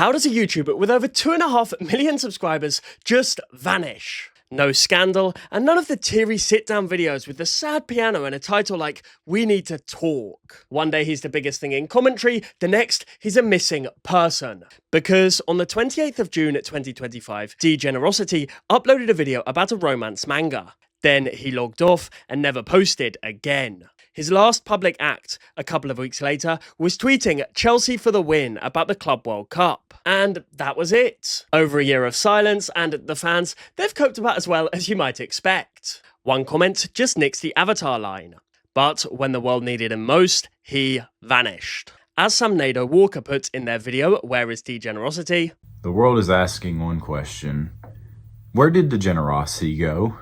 How does a YouTuber with over 2.5 million subscribers just vanish? No scandal, and none of the teary sit-down videos with the sad piano and a title like, "We Need to Talk." One day he's the biggest thing in commentary, the next he's a missing person. Because on the 28th of June 2025, Degenerocity uploaded a video about a romance manga. Then he logged off and never posted again. His last public act, a couple of weeks later, was tweeting "Chelsea for the win" about the Club World Cup. And that was it. Over a year of silence, and the fans, they've coped about as well as you might expect. One comment just nixed the avatar line. But when the world needed him most, he vanished. As Sam Nader Walker put in their video, "Where is Degenerocity?" The world is asking one question. Where did Degenerocity go?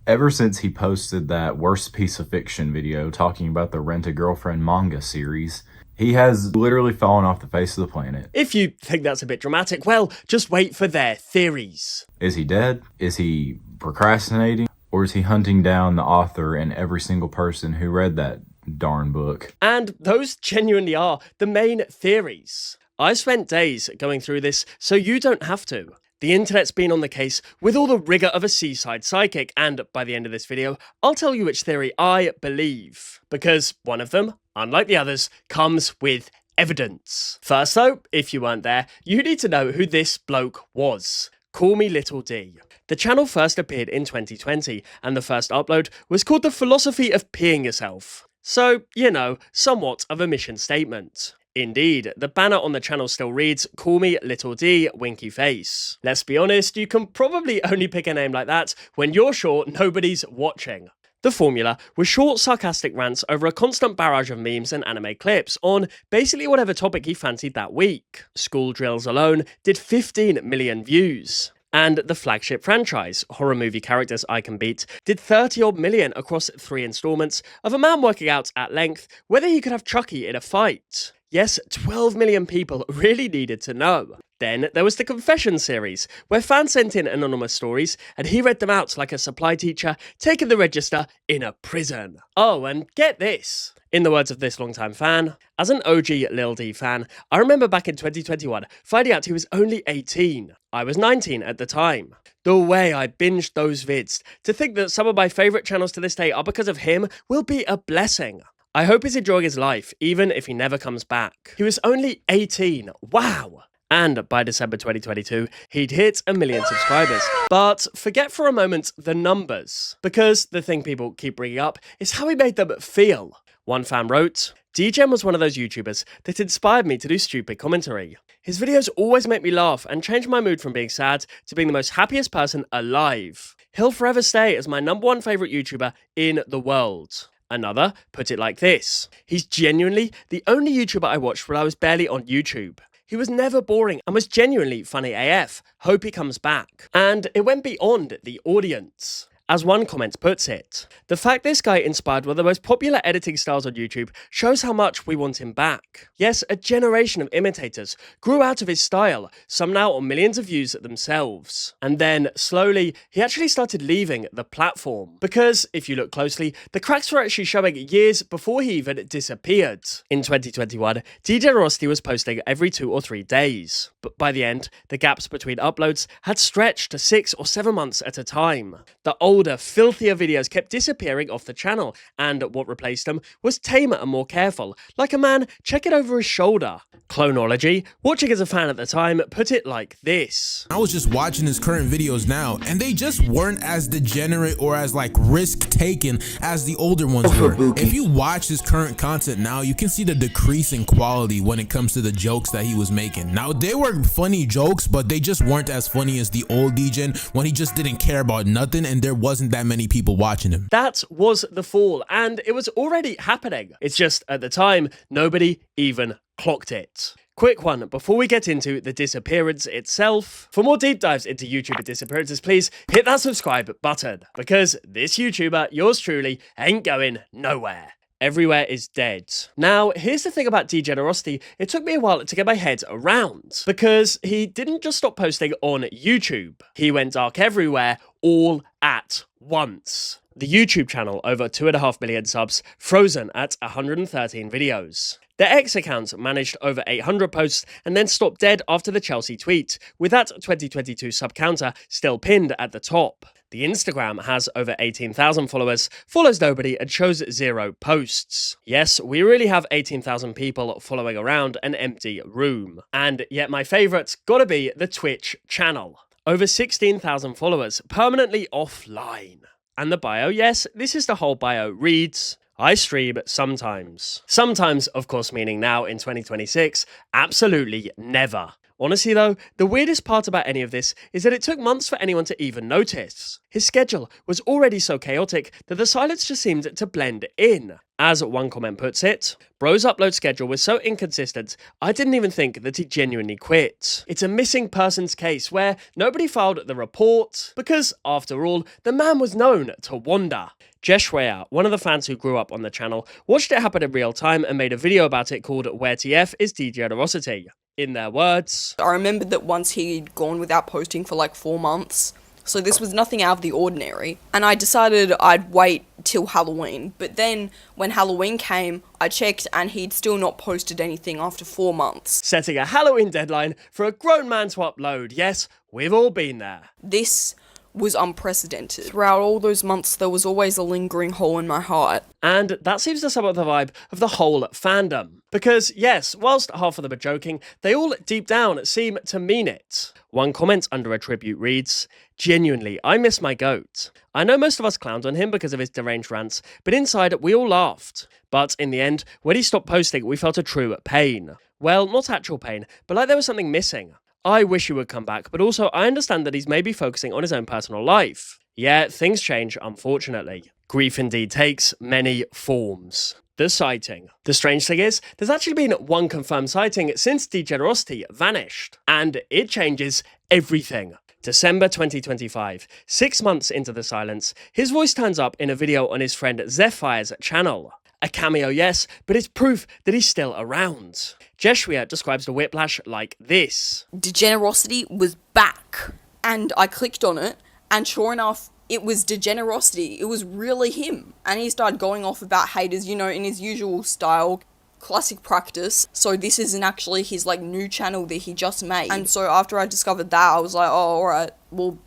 Ever since he posted that worst piece of fiction video talking about the Rent-A-Girlfriend manga series, he has literally fallen off the face of the planet. If you think that's a bit dramatic, well, just wait for their theories. Is he dead? Is he procrastinating? Or is he hunting down the author and every single person who read that darn book? And those genuinely are the main theories. I spent days going through this, so you don't have to. The internet's been on the case with all the rigour of a seaside psychic, and by the end of this video, I'll tell you which theory I believe. Because one of them, unlike the others, comes with evidence. First though, if you weren't there, you need to know who this bloke was. Call me Little D. The channel first appeared in 2020, and the first upload was called The Philosophy of Peeing Yourself. So, you know, somewhat of a mission statement. Indeed, the banner on the channel still reads, "Call me Little D, winky face." Let's be honest, you can probably only pick a name like that when you're sure nobody's watching. The formula was short, sarcastic rants over a constant barrage of memes and anime clips on basically whatever topic he fancied that week. School drills alone did 15 million views. And the flagship franchise, Horror Movie Characters I Can Beat, did 30-odd million across 3 installments of a man working out at length whether he could have Chucky in a fight. Yes, 12 million people really needed to know. Then there was the Confession series, where fans sent in anonymous stories and he read them out like a supply teacher taking the register in a prison. Oh, and get this. In the words of this longtime fan, as an OG Lil D fan, I remember back in 2021 finding out he was only 18. I was 19 at the time. The way I binged those vids, to think that some of my favourite channels to this day are because of him, will be a blessing. I hope he's enjoying his life, even if he never comes back. He was only 18, wow! And by December 2022, he'd hit 1 million subscribers. But forget for a moment the numbers, because the thing people keep bringing up is how he made them feel. One fan wrote, "Degen was one of those YouTubers that inspired me to do stupid commentary. His videos always make me laugh and change my mood from being sad to being the most happiest person alive. He'll forever stay as my #1 favourite YouTuber in the world." Another put it like this: "He's genuinely the only YouTuber I watched when I was barely on YouTube. He was never boring and was genuinely funny AF. Hope he comes back." And it went beyond the audience. As one comment puts it, "The fact this guy inspired one of the most popular editing styles on YouTube shows how much we want him back. Yes, a generation of imitators grew out of his style, some now on millions of views themselves." And then, slowly, he actually started leaving the platform. Because, if you look closely, the cracks were actually showing years before he even disappeared. In 2021, Degenerocity was posting every 2 or 3 days. But by the end, the gaps between uploads had stretched to 6 or 7 months at a time. The older, filthier videos kept disappearing off the channel, and what replaced them was tamer and more careful, like a man checking over his shoulder. Clonology, watching as a fan at the time, put it like this: I was just watching his current videos now, and they just weren't as degenerate or as risk-taking as the older ones were. If you watch his current content now, you can see the decrease in quality when it comes to the jokes that he was making. Now, they were funny jokes, but they just weren't as funny as the old Degen when he just didn't care about nothing and there wasn't that many people watching him. That was the fall, and it was already happening. It's just, at the time, nobody even clocked it. Quick one before we get into the disappearance itself. For more deep dives into YouTuber disappearances, please hit that subscribe button, because this YouTuber, yours truly, ain't going nowhere. Everywhere is dead. Now, here's the thing about Degenerocity, it took me a while to get my head around, because he didn't just stop posting on YouTube. He went dark everywhere, all at once. The YouTube channel, over 2.5 million subs, frozen at 113 videos. Their X account managed over 800 posts and then stopped dead after the Chelsea tweet, with that 2022 sub-counter still pinned at the top. The Instagram has over 18,000 followers, follows nobody, and shows 0 posts. Yes, we really have 18,000 people following around an empty room. And yet my favourite's gotta be the Twitch channel. Over 16,000 followers, permanently offline. And the bio, yes, this is the whole bio, reads, I stream sometimes. Sometimes, of course, meaning now in 2026, absolutely never. Honestly though, the weirdest part about any of this is that it took months for anyone to even notice. His schedule was already so chaotic that the silence just seemed to blend in. As one comment puts it, bro's upload schedule was so inconsistent, I didn't even think that he genuinely quit. It's a missing persons case where nobody filed the report, because after all, the man was known to wander. Jeshwea, one of the fans who grew up on the channel, watched it happen in real time and made a video about it called Where TF is Degenerocity. In their words, I remembered that once he'd gone without posting for like 4 months, so this was nothing out of the ordinary, and I decided I'd wait till Halloween, but then when Halloween came, I checked and he'd still not posted anything after 4 months. Setting a Halloween deadline for a grown man to upload. Yes, we've all been there. This was unprecedented. Throughout all those months, there was always a lingering hole in my heart. And that seems to sum up the vibe of the whole fandom. Because yes, whilst half of them are joking, they all deep down seem to mean it. One comment under a tribute reads, genuinely, I miss my goat. I know most of us clowned on him because of his deranged rants, but inside we all laughed. But in the end, when he stopped posting, we felt a true pain. Well, not actual pain, but like there was something missing. I wish he would come back, but also I understand that he's maybe focusing on his own personal life. Yeah, things change, unfortunately. Grief indeed takes many forms. The sighting. The strange thing is, there's actually been one confirmed sighting since Degenerocity vanished. And it changes everything. December 2025, 6 months into the silence, his voice turns up in a video on his friend Zephyr's channel. A cameo, yes, but it's proof that he's still around. Jeshwea describes the whiplash like this. Degenerocity was back, and I clicked on it, and sure enough, it was Degenerocity. It was really him. And he started going off about haters, you know, in his usual style, classic practice. So this isn't actually his, like, new channel that he just made. And so after I discovered that, I was like, oh, alright, well,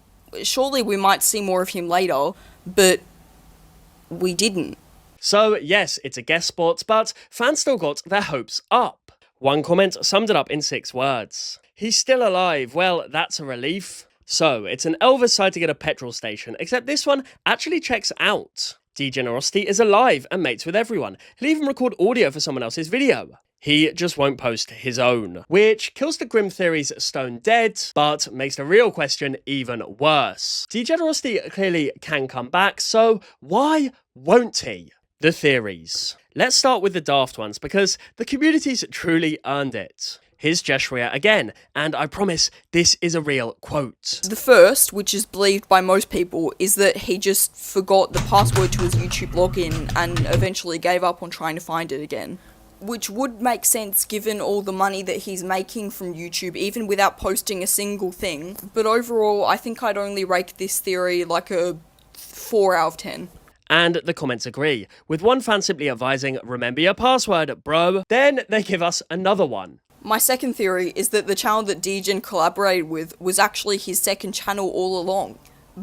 surely we might see more of him later, but we didn't. So yes, it's a guest spot, but fans still got their hopes up. One comment summed it up in 6 words. He's still alive. Well, that's a relief. So, it's an Elvis sighting at a petrol station, except this one actually checks out. Degenerocity is alive and mates with everyone. He'll even record audio for someone else's video. He just won't post his own, which kills the grim theories stone dead, but makes the real question even worse. Degenerocity clearly can come back, so why won't he? The theories. Let's start with the daft ones, because the community's truly earned it. Here's Jeshwea again, and I promise this is a real quote. The first, which is believed by most people, is that he just forgot the password to his YouTube login and eventually gave up on trying to find it again. Which would make sense given all the money that he's making from YouTube, even without posting a single thing. But overall, I think I'd only rate this theory like a 4 out of 10. And the comments agree, with one fan simply advising, remember your password, bro. Then they give us another one. My second theory is that the channel that Degen collaborated with was actually his second channel all along.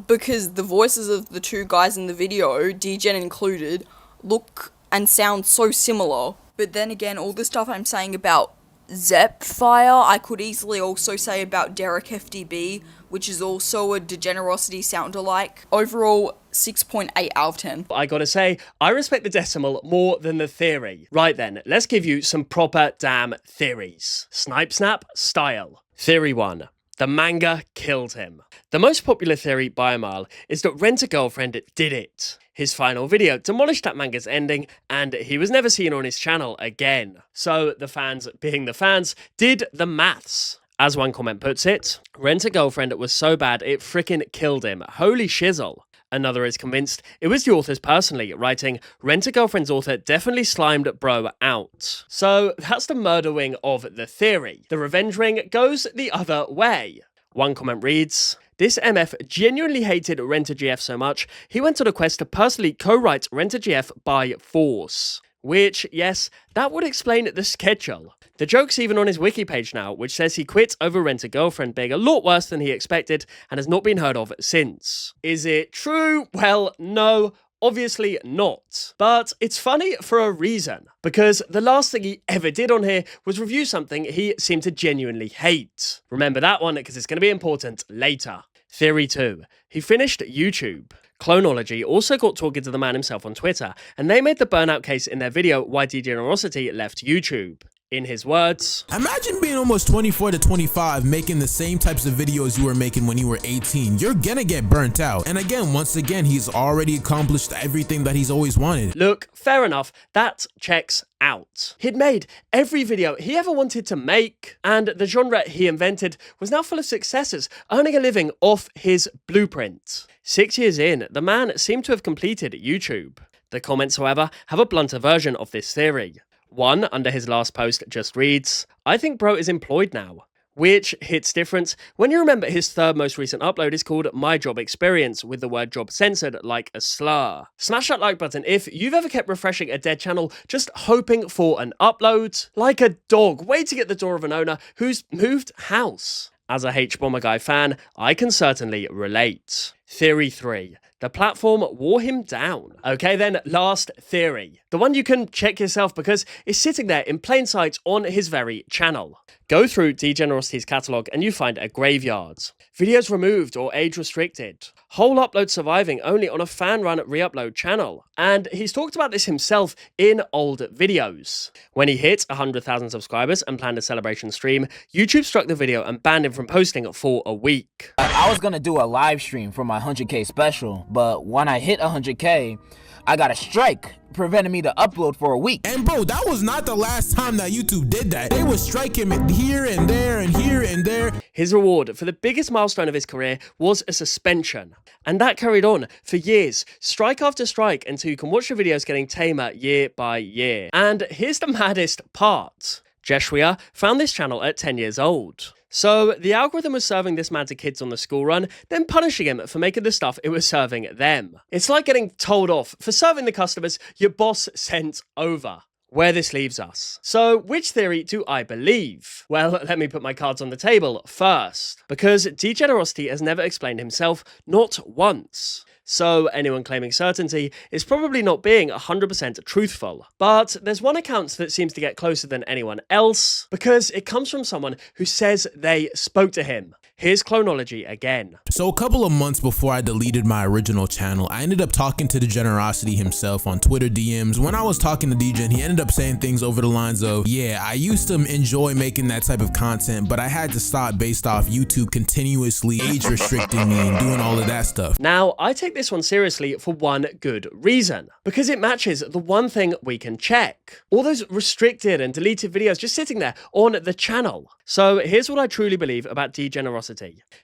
Because the voices of the 2 guys in the video, Degen included, look and sound so similar. But then again, all the stuff I'm saying about Zepfire, I could easily also say about Derek FDB, which is also a Degenerocity sound-alike. Overall, 6.8 out of 10. I gotta say, I respect the decimal more than the theory. Right then, let's give you some proper damn theories. Snipe Snap style. Theory 1. The manga killed him. The most popular theory by a mile is that Rent-A-Girlfriend did it. His final video demolished that manga's ending, and he was never seen on his channel again. So the fans, being the fans, did the maths. As one comment puts it, Rent-A-Girlfriend was so bad it frickin' killed him. Holy shizzle. Another is convinced it was the authors personally, writing, Rent-A-Girlfriend's author definitely slimed bro out. So that's the murder wing of the theory. The revenge ring goes the other way. One comment reads, this MF genuinely hated Rent-A-GF so much, he went on a quest to personally co-write Rent-A-GF by force. which, yes, that would explain the schedule. The joke's even on his wiki page now, which says he quit over Rent-A-Girlfriend being a lot worse than he expected and has not been heard of since. Is it true? Well, no. Obviously not. But it's funny for a reason, because the last thing he ever did on here was review something he seemed to genuinely hate. Remember that one, because it's going to be important later. Theory 2. He finished YouTube. Clonology also got talking to the man himself on Twitter, and they made the burnout case in their video Why Degenerocity Left YouTube. In his words, imagine being almost 24 to 25 making the same types of videos you were making when you were 18. You're gonna get burnt out. And again, once again, he's already accomplished everything that he's always wanted. Look, fair enough, that checks out. He'd made every video he ever wanted to make, and the genre he invented was now full of successes, earning a living off his blueprint. 6 years in, the man seemed to have completed YouTube. The comments, however, have a blunter version of this theory. One, under his last post, just reads, "I think bro is employed now." Which hits different when you remember his third most recent upload is called My Job Experience, with the word job censored like a slur. Smash that like button if you've ever kept refreshing a dead channel just hoping for an upload, like a dog waiting at the door of an owner who's moved house. As a H-Bomber Guy fan, I can certainly relate. Theory 3. The platform wore him down. Okay then, last theory. The one you can check yourself because it's sitting there in plain sight on his very channel. Go through Degenerocity's catalogue and you find a graveyard. Videos removed or age restricted. Whole upload surviving only on a fan-run re-upload channel. And he's talked about this himself in old videos. When he hit 100,000 subscribers and planned a celebration stream, YouTube struck the video and banned him from posting for a week. I was gonna do a live stream for my 100K special, but when I hit 100K, I got a strike preventing me to upload for a week. And bro, that was not the last time that YouTube did that. They would strike him here and there and here and there. His reward for the biggest milestone of his career was a suspension. And that carried on for years, strike after strike, until you can watch the videos getting tamer year by year. And here's the maddest part. Jeshuia found this channel at 10 years old. So the algorithm was serving this man to kids on the school run, then punishing him for making the stuff it was serving them. It's like getting told off for serving the customers your boss sent over. Where this leaves us. So, which theory do I believe? Well, let me put my cards on the table first. Because Degenerocity has never explained himself, not once. So, anyone claiming certainty is probably not being 100% truthful. But there's one account that seems to get closer than anyone else, because it comes from someone who says they spoke to him. Here's Clonology again. So a couple of months before I deleted my original channel, I ended up talking to Degenerocity himself on Twitter DMs. When I was talking to Degen, he ended up saying things over the lines of, yeah, I used to enjoy making that type of content, but I had to stop based off YouTube continuously age restricting me and doing all of that stuff. Now, I take this one seriously for one good reason. Because it matches the one thing we can check. All those restricted and deleted videos just sitting there on the channel. So here's what I truly believe about Degenerocity.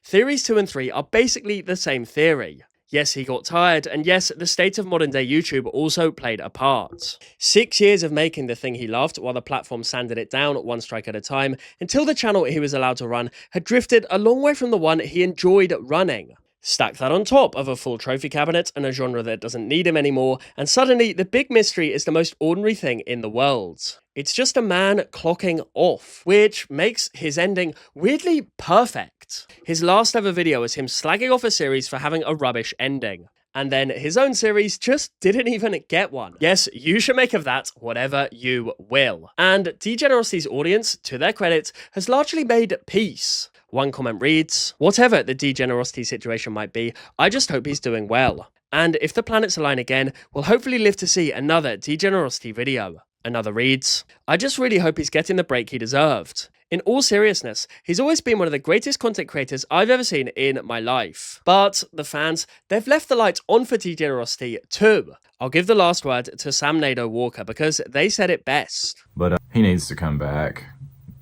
Theories 2 and 3 are basically the same theory. Yes, he got tired, and yes, the state of modern day YouTube also played a part. 6 years of making the thing he loved while the platform sanded it down one strike at a time, until the channel he was allowed to run had drifted a long way from the one he enjoyed running. Stack that on top of a full trophy cabinet and a genre that doesn't need him anymore, and suddenly the big mystery is the most ordinary thing in the world. It's just a man clocking off, which makes his ending weirdly perfect. His last ever video was him slagging off a series for having a rubbish ending. And then his own series just didn't even get one. Yes, you should make of that whatever you will. And Degenerocity's audience, to their credit, has largely made peace. One comment reads, "Whatever the Degenerocity situation might be, I just hope he's doing well. And if the planets align again, we'll hopefully live to see another Degenerocity video." Another reads, "I just really hope he's getting the break he deserved. In all seriousness, he's always been one of the greatest content creators I've ever seen in my life. But the fans, they've left the lights on for Degenerocity too." I'll give the last word to Sam Nadeau Walker because they said it best. But he needs to come back.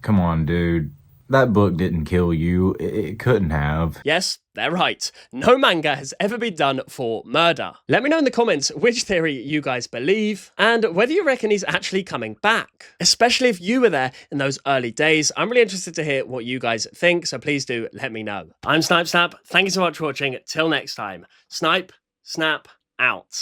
Come on, dude. That book didn't kill you. It couldn't have. Yes, they're right. No manga has ever been done for murder. Let me know in the comments which theory you guys believe, and whether you reckon he's actually coming back. Especially if you were there in those early days. I'm really interested to hear what you guys think, so please do let me know. I'm Snipe Snap. Thank you so much for watching. Till next time. Snipe, Snap, out.